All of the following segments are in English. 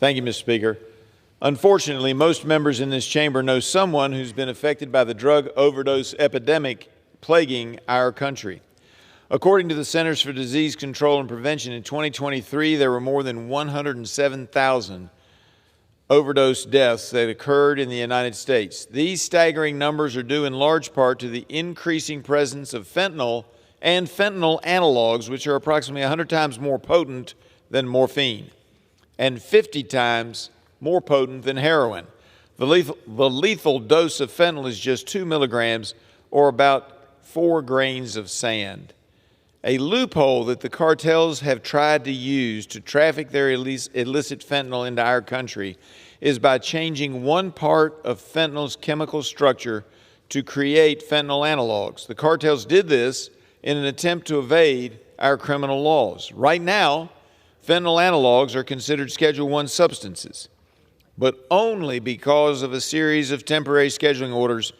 Thank you, Mr. Speaker. Unfortunately, most members in this chamber know someone who's been affected by the drug overdose epidemic plaguing our country. According to the Centers for Disease Control and Prevention, in 2023, there were more than 107,000 overdose deaths that occurred in the United States. These staggering numbers are due in large part to the increasing presence of fentanyl and fentanyl analogs, which are approximately 100 times more potent than morphine and 50 times more potent than heroin. The lethal dose of fentanyl is just 2 milligrams, or about 4 grains of sand. A loophole that the cartels have tried to use to traffic their illicit fentanyl into our country is by changing one part of fentanyl's chemical structure to create fentanyl analogs. The cartels did this in an attempt to evade our criminal laws. Right now, fentanyl analogs are considered Schedule I substances, but only because of a series of temporary scheduling orders,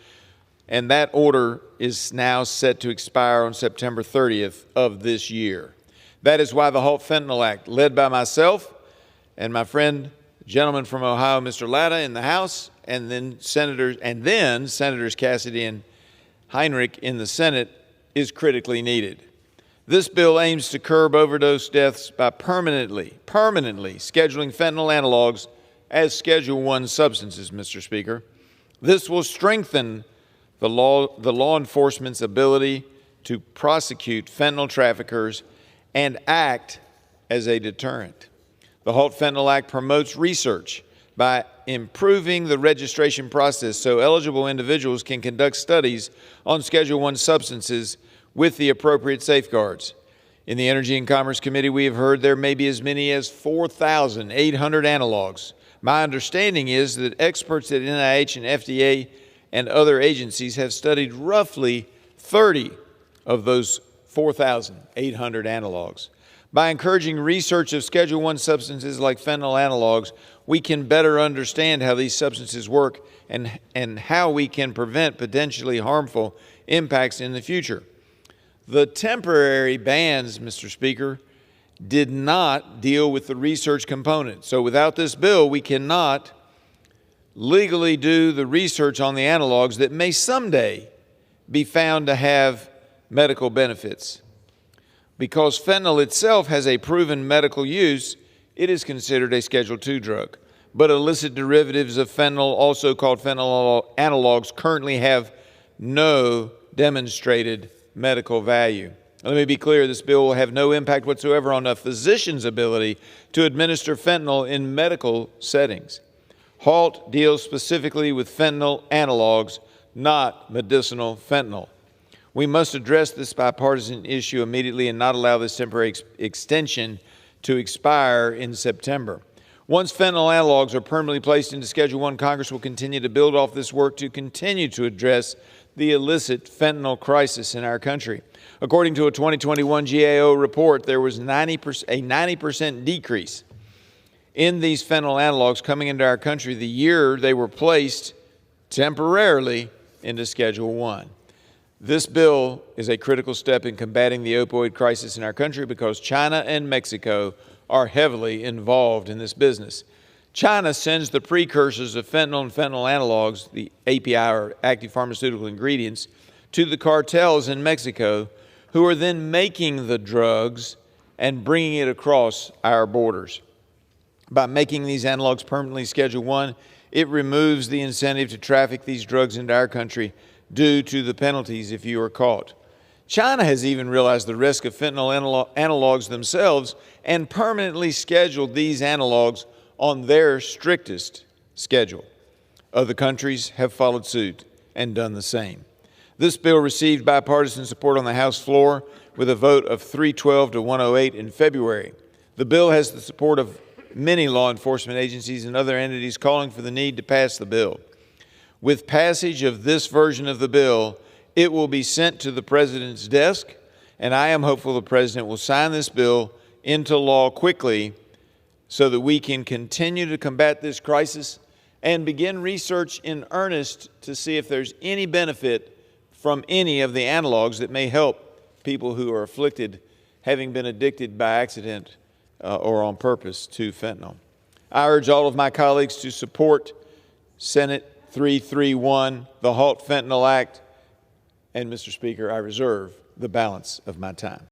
and that order is now set to expire on September 30th of this year. That is why the HALT Fentanyl Act, led by myself and my friend, gentleman from Ohio, Mr. Latta, in the House, and then Senators Cassidy and Heinrich in the Senate, is critically needed. This bill aims to curb overdose deaths by permanently scheduling fentanyl analogs as Schedule I substances, Mr. Speaker. This will strengthen the law enforcement's ability to prosecute fentanyl traffickers and act as a deterrent. The HALT Fentanyl Act promotes research by improving the registration process so eligible individuals can conduct studies on Schedule I substances with the appropriate safeguards. In the Energy and Commerce Committee, we have heard there may be as many as 4,800 analogs. My understanding is that experts at NIH and FDA and other agencies have studied roughly 30 of those 4,800 analogs. By encouraging research of Schedule I substances like fentanyl analogs, we can better understand how these substances work and how we can prevent potentially harmful impacts in the future. The temporary bans, Mr. Speaker, did not deal with the research component. So without this bill, we cannot legally do the research on the analogs that may someday be found to have medical benefits. Because fentanyl itself has a proven medical use, it is considered a Schedule II drug. But illicit derivatives of fentanyl, also called fentanyl analogs, currently have no demonstrated medical value. Let me be clear, this bill will have no impact whatsoever on a physician's ability to administer fentanyl in medical settings. HALT deals specifically with fentanyl analogs, not medicinal fentanyl. We must address this bipartisan issue immediately and not allow this temporary extension to expire in September. Once fentanyl analogs are permanently placed into Schedule I, Congress will continue to build off this work to continue to address the illicit fentanyl crisis in our country. According to a 2021 GAO report, there was a 90% decrease in these fentanyl analogs coming into our country the year they were placed temporarily into Schedule I. This bill is a critical step in combating the opioid crisis in our country because China and Mexico are heavily involved in this business. China sends the precursors of fentanyl and fentanyl analogs, the API or active pharmaceutical ingredients, to the cartels in Mexico, who are then making the drugs and bringing it across our borders. By making these analogs permanently Schedule I, it removes the incentive to traffic these drugs into our country due to the penalties if you are caught. China has even realized the risk of fentanyl analogs themselves and permanently scheduled these analogs on their strictest schedule. Other countries have followed suit and done the same. This bill received bipartisan support on the House floor with a vote of 312 to 108 in February. The bill has the support of many law enforcement agencies and other entities calling for the need to pass the bill. With passage of this version of the bill, it will be sent to the President's desk, and I am hopeful the President will sign this bill into law quickly so that we can continue to combat this crisis and begin research in earnest to see if there's any benefit from any of the analogs that may help people who are afflicted, having been addicted by accident or on purpose to fentanyl. I urge all of my colleagues to support Senate 331, the HALT Fentanyl Act, and, Mr. Speaker, I reserve the balance of my time.